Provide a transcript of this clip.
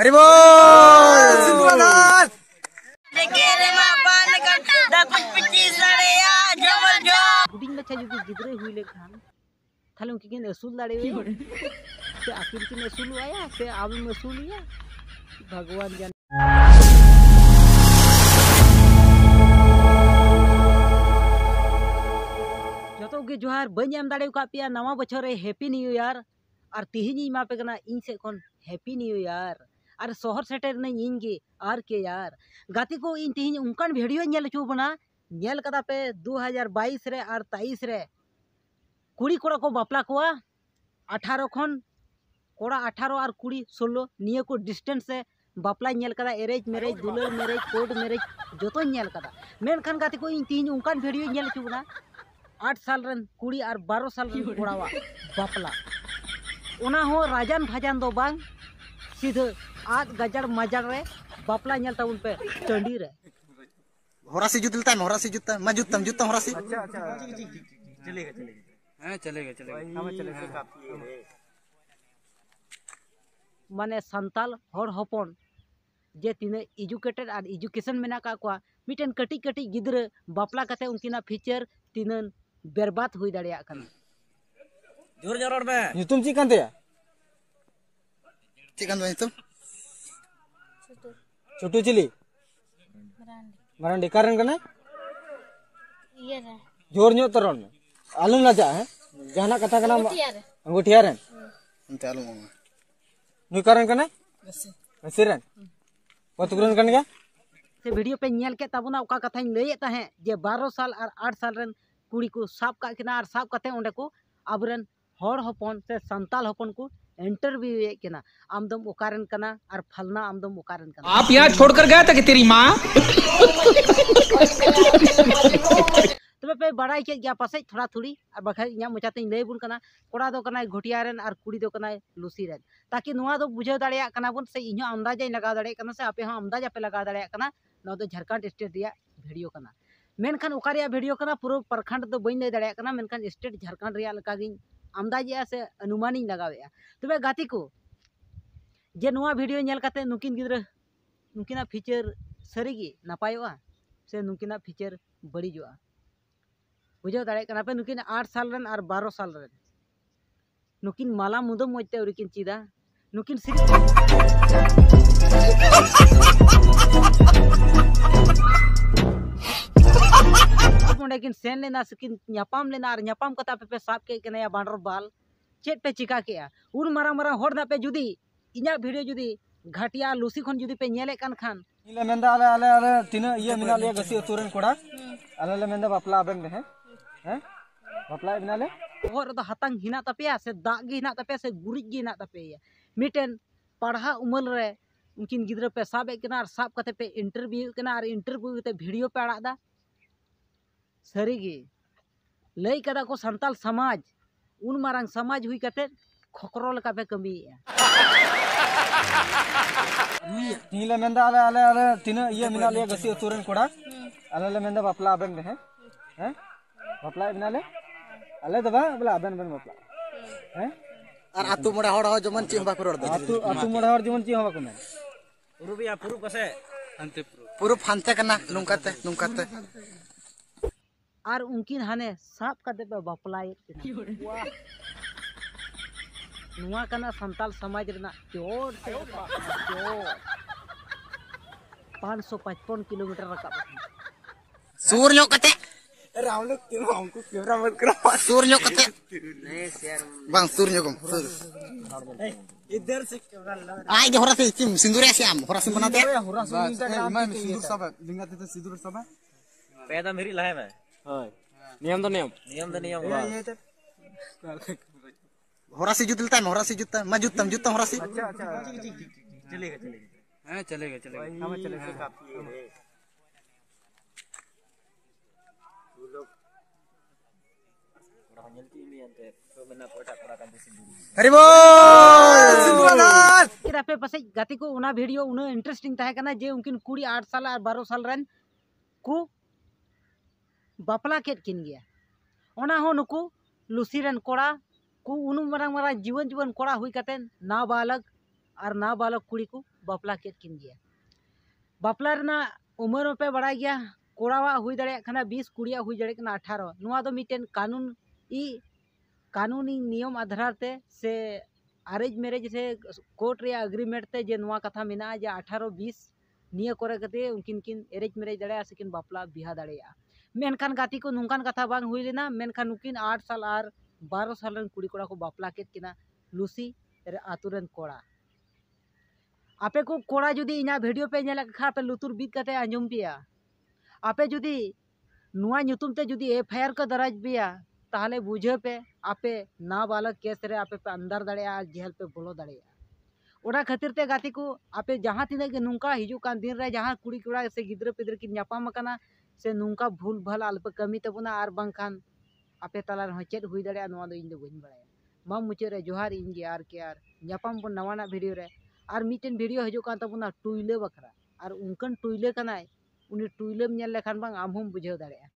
हरि बोल सिंधुनाथ हुडिंग मच्छा जुदी गिद्रे हुई लेखान थाले उनकी किन असूल दाड़े से आखिर किन असूल आया से आवे मसूल या भगवान जान जतो के जोहार बन एम दाड़े का पिया नवा बछर रे हैप्पी न्यू ईयर और तिहिनी मा पे कना इन से कोन हैप्पी न्यू ईयर और शहर सेटर न इन गे आर के यार गाती को इन तिहिनी उनकान वीडियो नेल चो बना नेल कदा पे 2022 रे और 23 रे कुड़ी कोड़ा को बापला कोआ 18 खन कोड़ा 18 और कुड़ी 16 निये को डिस्टेंस से बापला नेल कदा एरेज मैरेज दुलर मैरेज कोड मैरेज जोतो नेल कदा मेनखान गाती को इन तिहिनी उनकान वीडियो नेल चो बना 8 साल रन कुड़ी और 12 साल रन कोड़ावा बापला उना हो राजान भाजान दो बांग सीधे आद गजड़ मजड़ रे बापला नेल ताउन पे टंडी रे होरा से जुतलता है होरा से जुतता मैं जुतम जुतम होरा से अच्छा चलेगा चलेगा हां चलेगा हम चलेगा माने संताल हर हपन जे तिने एजुकेटेड और एजुकेशन मेना का कोआ मिटन कटी कटी गिद्र बापला कते उनकिना फ्यूचर तिनन बर्बाद हुई दाड़िया कन जोर जोर में ᱧᱩᱛᱩᱢ ᱪᱮᱫ ᱠᱟᱱ ᱛᱟᱭᱟ चिकन दो तुम ᱪᱷᱳᱴᱩ ᱪᱤᱞᱤ मारंडी कारण कना iya रे जोर ᱧᱚᱜ तरन में आलम लाजा है जहाना कथा कना अंगूठिया रेन अंते आलू मामा नुई कारण कना नसीरन पतुरन कन गया से वीडियो पे नेल के तबना ओका कथा लैए तहे जे 12 साल और 8 साल रन कुड़ी को साफ का किना और साफ कते ओंडे को अबरन हर हपन से संताल हपन को इंटरव्यू ये केना आमदम ओकारन कना और फलना आमदम ओकारन कना आप यहाँ छोड़कर गया था कि तेरी माँ तबे पे बड़ाई के गया पासे थोड़ा थोड़ी और बखा इया मुचाते लय बुन कना कोड़ा दो कना घोटिया रेन और कुड़ी दो कना लुसी रेन ताकि नुआ दो बुझे दाड़िया कना बुन से इहो अंदाजा लगा दाड़े कना से आपे हां अंदाजा पे लगा दाड़िया कना न दो झारखंड स्टेट रिया वीडियो कना मेनखान ओकारिया वीडियो कना पूरा प्रखंड दो बइन लय दाड़िया कना मेनखान स्टेट झारखंड रिया लगा गिन अंदाजा से अनुमानी लगावेया तबे गाती को जे नुआ वीडियो नेल काते नुकिन गिद्र नुकिना फीचर सरीगी नापायोआ से नुकिना फीचर बड़ीजोआ बुझे दाड़े कना पे नुकिन 8 साल रन और 12 साल रन नुकिन माला मुदो मोजते उरिकिन चीदा नुकिन सेन लेना सकिन न्यापाम लेना और न्यापाम कता पे साफ के कना बांडर बाल चेट पे चिका के उन मारा मारा होड़ ना पे जुदी इना वीडियो जुदी घाटिया लुसी खन जुदी पे नेले कान खान इले मेंदा आले आले आले तिना ये मिना ले गसी अतुरन कोड़ा आले ले मेंदा बापला आबेन हैं हैं बापला बिनाले और तो हतंग हिना तपेया से दाग गी हिना तपेया से गुरिज गी हिना तपेया मिटेन पढ़ा उमल रे उनकिन गिद्र पे साबे कना और साब कते पे इंटरव्यू कना और इंटरव्यू कते वीडियो पे आड़ा दा सरीगी लय कदा को संताल समाज उन मारंग समाज हुई कते खोकरोल का पे कमी इले मेंदा आले आले आले तिना ये मिना ले गसी अतुरन कोड़ा आले ले मेंदा बापला आबेन हैं हैं बापला बिनाले आले दबा बला आबेन बन बापला हैं और आतु मोड़ा होड़ जमन ची हबा करोड़ दे आतु मोड़ा हर जीवन ची हवा को में पुरुबिया पुरु कसे अंते पूरा फानते करना नुंकाते और उनकिन हाने साफ कते पे बापलाय नुआ कना संताल समाज रना जोर से जोर 555 किलोमीटर रकाब सूर न्यो कते राम लोग क्यों हमको कैमरा मत करो सूर न्यो कते नहीं यार बांग सूर न्यो कम इधर से कैमरा ला आई के होरा से सिंदूर से आम होरा से बनाते होरा सुन सिंदूर सब लिंगा ते सिंदूर सब पैदा मेरी लाए मैं हां नियम तो नियम ये तो होरा से जुतलता है होरा से जुतता मैं जुतम होरा से अच्छा चलेगा हां चलेगा हम चलेगा काफी है हरि बोल सिंधुनाथ किरा पे पसे गाती को उना वीडियो उना इंटरेस्टिंग ताहे कना जे उनकिन कुड़ी 8 साल और 12 साल रन को बापला केट किन गया ओना हो नुकु लुसी रन कोड़ा को उनु मरा जीवन कोड़ा हुई कते नाबालक और नाबालक कुड़ी को बापला केट किन गया बापला रना उम्र पे बड़ा गया कोड़ावा हुई दड़े खाना 20 कुड़िया हुई दड़े खाना 18 नुआ दो मिटेन कानूनी नियम आधार ते से अरेंज मैरिज से कोर्ट रे एग्रीमेंट ते जे नुआ कथा मिना जे 18 20 निया करे कते उनकिन किन एरेंज मैरिज दड़े से किन बापला बिहा दड़े मेनखान गाती को नुकान कथा बांग हुई लेना मेनखान नुकिन 8 साल और 12 साल रन कुड़ी कोड़ा को बापला केट किना लुसी आतुरन कोड़ा आपे को कोड़ा जुदी इना वीडियो पे नेला खा पे लुतुर बीत कते आंजम पिया आपे जुदी नुआ नुतुम ते जुदी एफआईआर को दराज बिया ताहले बुझे पे आपे ना बालक केस रे आपे पे अंदर दड़ेया जेल पे बोलो दड़ेया ओना खातिर ते गाती को आपे जहां तिने के नुंका हिजु कान दिन रे जहां कुड़ी कोड़ा से गिद्र पिद्र की न्यापाम कना से नुंका भूल भल आलप कमी तबुना आर बांखान आपे तला रह चेद हुई दड़ेया नुआ दो इन दो बइन बड़ाया मा मुचे रे जोहार इन गे आर के आर न्यापाम बन नवाना वीडियो रे और मिटेन वीडियो हिजु कान तबुना टुइले बखरा और उनकन टुइले कनाय उनी टुइलेम नेल लेखान बांग आम हम बुझाव दड़ेया।